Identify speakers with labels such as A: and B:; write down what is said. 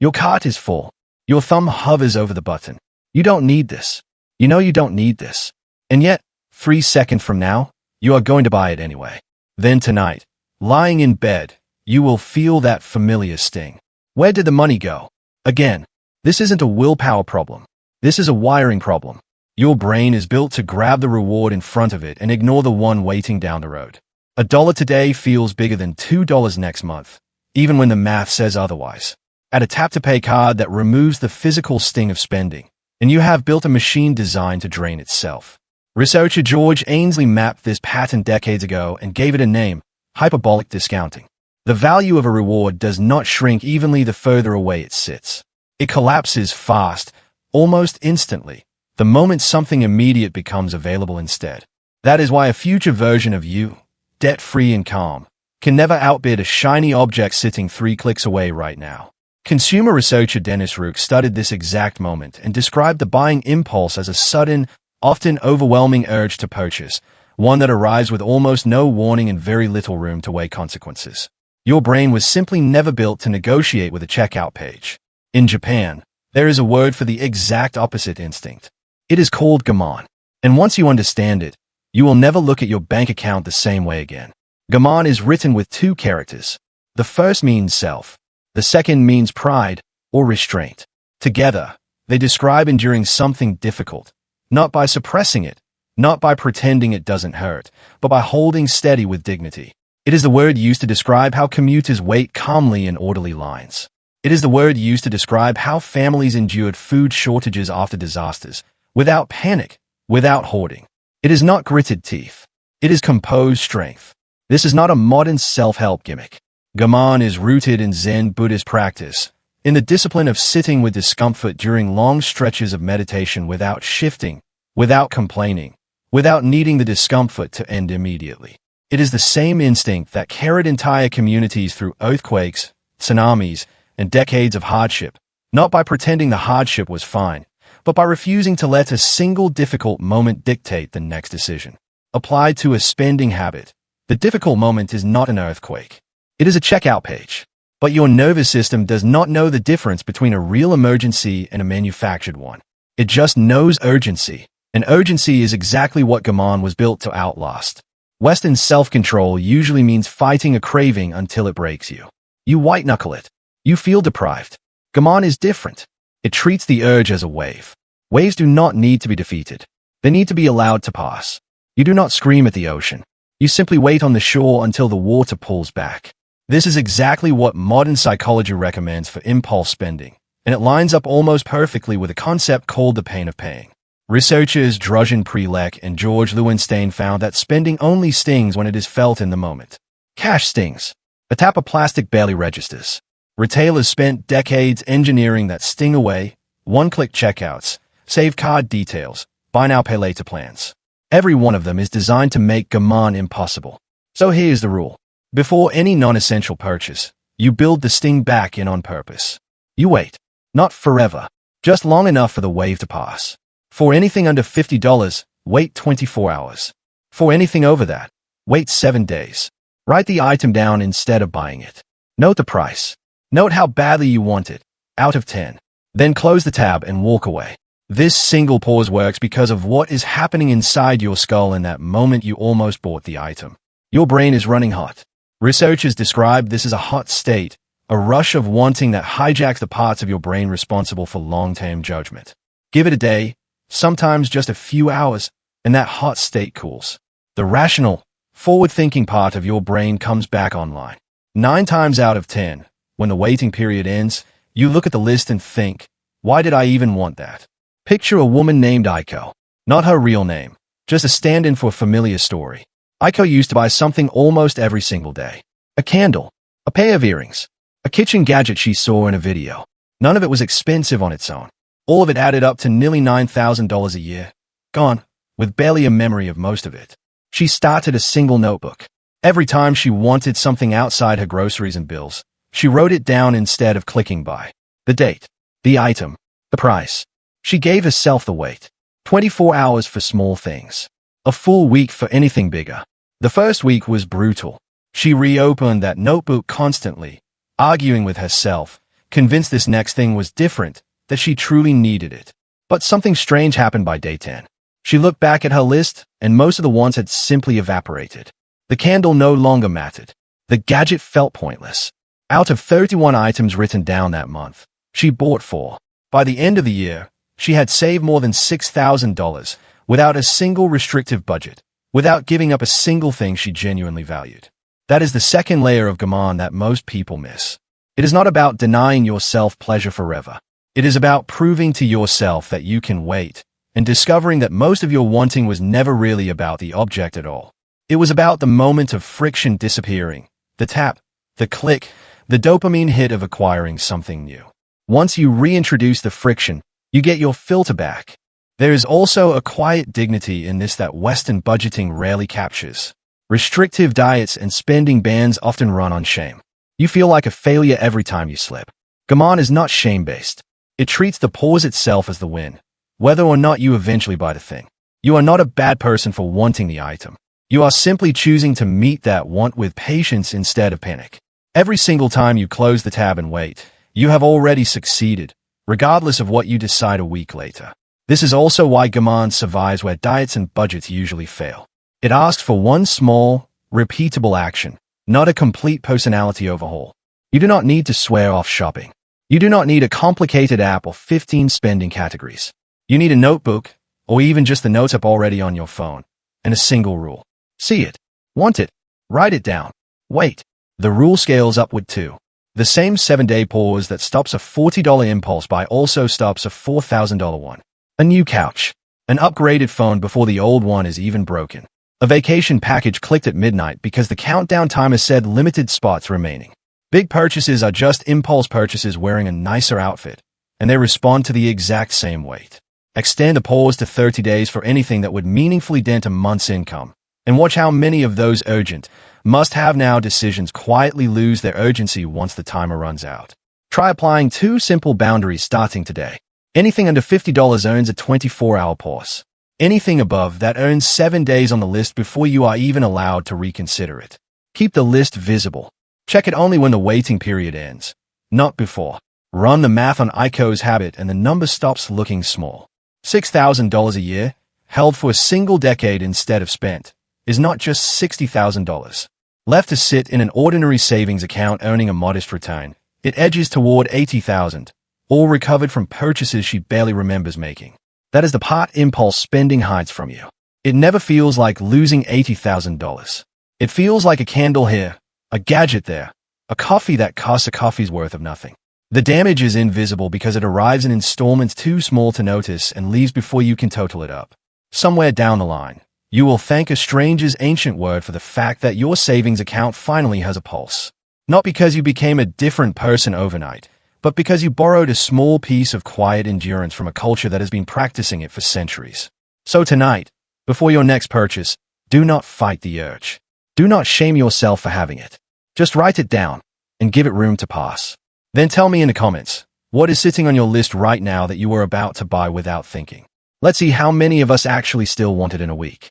A: Your cart is full. Your thumb hovers over the button. You don't need this. You know you don't need this. And yet, 3 seconds from now, you are going to buy it anyway. Then tonight, lying in bed, you will feel that familiar sting. Where did the money go? Again, this isn't a willpower problem. This is a wiring problem. Your brain is built to grab the reward in front of it and ignore the one waiting down the road. $1 today feels bigger than $2 next month, even when the math says otherwise. Add a tap-to-pay card that removes the physical sting of spending, and you have built a machine designed to drain itself. Researcher George Ainsley mapped this pattern decades ago and gave it a name: hyperbolic discounting. The value of a reward does not shrink evenly the further away it sits. It collapses fast, almost instantly, the moment something immediate becomes available instead. That is why a future version of you, debt-free and calm, can never outbid a shiny object sitting 3 clicks away right now. Consumer researcher Dennis Rook studied this exact moment and described the buying impulse as a sudden, often overwhelming urge to purchase, one that arrives with almost no warning and very little room to weigh consequences. Your brain was simply never built to negotiate with a checkout page. In Japan, there is a word for the exact opposite instinct. It is called Gaman. And once you understand it, you will never look at your bank account the same way again. Gaman is written with 2 characters. The first means self. The second means pride or restraint. Together, they describe enduring something difficult, not by suppressing it, not by pretending it doesn't hurt, but by holding steady with dignity. It is the word used to describe how commuters wait calmly in orderly lines. It is the word used to describe how families endured food shortages after disasters, without panic, without hoarding. It is not gritted teeth. It is composed strength. This is not a modern self-help gimmick. Gaman is rooted in Zen Buddhist practice, in the discipline of sitting with discomfort during long stretches of meditation without shifting, without complaining, without needing the discomfort to end immediately. It is the same instinct that carried entire communities through earthquakes, tsunamis, and decades of hardship, not by pretending the hardship was fine, but by refusing to let a single difficult moment dictate the next decision. Applied to a spending habit, the difficult moment is not an earthquake. It is a checkout page. But your nervous system does not know the difference between a real emergency and a manufactured one. It just knows urgency, and urgency is exactly what Gaman was built to outlast. Western self-control usually means fighting a craving until it breaks you. You white-knuckle it. You feel deprived. Gaman is different. It treats the urge as a wave. Waves do not need to be defeated. They need to be allowed to pass. You do not scream at the ocean. You simply wait on the shore until the water pulls back. This is exactly what modern psychology recommends for impulse spending, and it lines up almost perfectly with a concept called the pain of paying. Researchers Drugen Prelek and George Lewinstein found that spending only stings when it is felt in the moment. Cash stings. A tap of plastic barely registers. Retailers spent decades engineering that sting away: one-click checkouts, save card details, buy now pay later plans. Every one of them is designed to make Gaman impossible. So here's the rule. Before any non-essential purchase, you build the sting back in on purpose. You wait. Not forever. Just long enough for the wave to pass. For anything under $50, wait 24 hours. For anything over that, wait 7 days. Write the item down instead of buying it. Note the price. Note how badly you want it, out of 10. Then close the tab and walk away. This single pause works because of what is happening inside your skull in that moment you almost bought the item. Your brain is running hot. Researchers describe this as a hot state, a rush of wanting that hijacks the parts of your brain responsible for long-term judgment. Give it a day, sometimes just a few hours, and that hot state cools. The rational, forward-thinking part of your brain comes back online. 9 times out of 10, when the waiting period ends, you look at the list and think, why did I even want that? Picture a woman named Aiko. Not her real name, just a stand-in for a familiar story. Aiko used to buy something almost every single day. A candle, a pair of earrings, a kitchen gadget she saw in a video. None of it was expensive on its own. All of it added up to nearly $9,000 a year. Gone, with barely a memory of most of it. She started a single notebook. Every time she wanted something outside her groceries and bills, she wrote it down instead of clicking buy. The date, the item, the price. She gave herself the wait. 24 hours for small things. A full week for anything bigger. The first week was brutal. She reopened that notebook constantly, arguing with herself, convinced this next thing was different, that she truly needed it. But something strange happened by day 10. She looked back at her list, and most of the wants had simply evaporated. The candle no longer mattered. The gadget felt pointless. Out of 31 items written down that month, she bought 4. By the end of the year, she had saved more than $6,000 without a single restrictive budget, without giving up a single thing she genuinely valued. That is the second layer of Gaman that most people miss. It is not about denying yourself pleasure forever. It is about proving to yourself that you can wait, and discovering that most of your wanting was never really about the object at all. It was about the moment of friction disappearing, the tap, the click, the dopamine hit of acquiring something new. Once you reintroduce the friction, you get your filter back. There is also a quiet dignity in this that Western budgeting rarely captures. Restrictive diets and spending bans often run on shame. You feel like a failure every time you slip. Gaman is not shame-based. It treats the pause itself as the win, whether or not you eventually buy the thing. You are not a bad person for wanting the item. You are simply choosing to meet that want with patience instead of panic. Every single time you close the tab and wait, you have already succeeded, regardless of what you decide a week later. This is also why Gaman survives where diets and budgets usually fail. It asks for one small, repeatable action, not a complete personality overhaul. You do not need to swear off shopping. You do not need a complicated app or 15 spending categories. You need a notebook, or even just the notes app already on your phone, and a single rule. See it, want it, write it down, wait. The rule scales upward too. The same 7-day pause that stops a $40 impulse buy also stops a $4,000 one. A new couch. An upgraded phone before the old one is even broken. A vacation package clicked at midnight because the countdown timer said limited spots remaining. Big purchases are just impulse purchases wearing a nicer outfit, and they respond to the exact same weight. Extend a pause to 30 days for anything that would meaningfully dent a month's income, and watch how many of those urgent, must-have-now decisions quietly lose their urgency once the timer runs out. Try applying 2 simple boundaries starting today. Anything under $50 earns a 24-hour pause. Anything above that earns 7 days on the list before you are even allowed to reconsider it. Keep the list visible. Check it only when the waiting period ends, not before. Run the math on Aiko's habit and the number stops looking small. $6,000 a year, held for a single decade instead of spent, is not just $60,000. Left to sit in an ordinary savings account earning a modest return, it edges toward $80,000. All recovered from purchases she barely remembers making. That is the part impulse spending hides from you. It never feels like losing $80,000. It feels like a candle here, a gadget there, a coffee that costs a coffee's worth of nothing. The damage is invisible because it arrives in installments too small to notice and leaves before you can total it up. Somewhere down the line, you will thank a stranger's ancient word for the fact that your savings account finally has a pulse. Not because you became a different person overnight, but because you borrowed a small piece of quiet endurance from a culture that has been practicing it for centuries. So tonight, before your next purchase, do not fight the urge. Do not shame yourself for having it. Just write it down and give it room to pass. Then tell me in the comments, what is sitting on your list right now that you are about to buy without thinking? Let's see how many of us actually still want it in a week.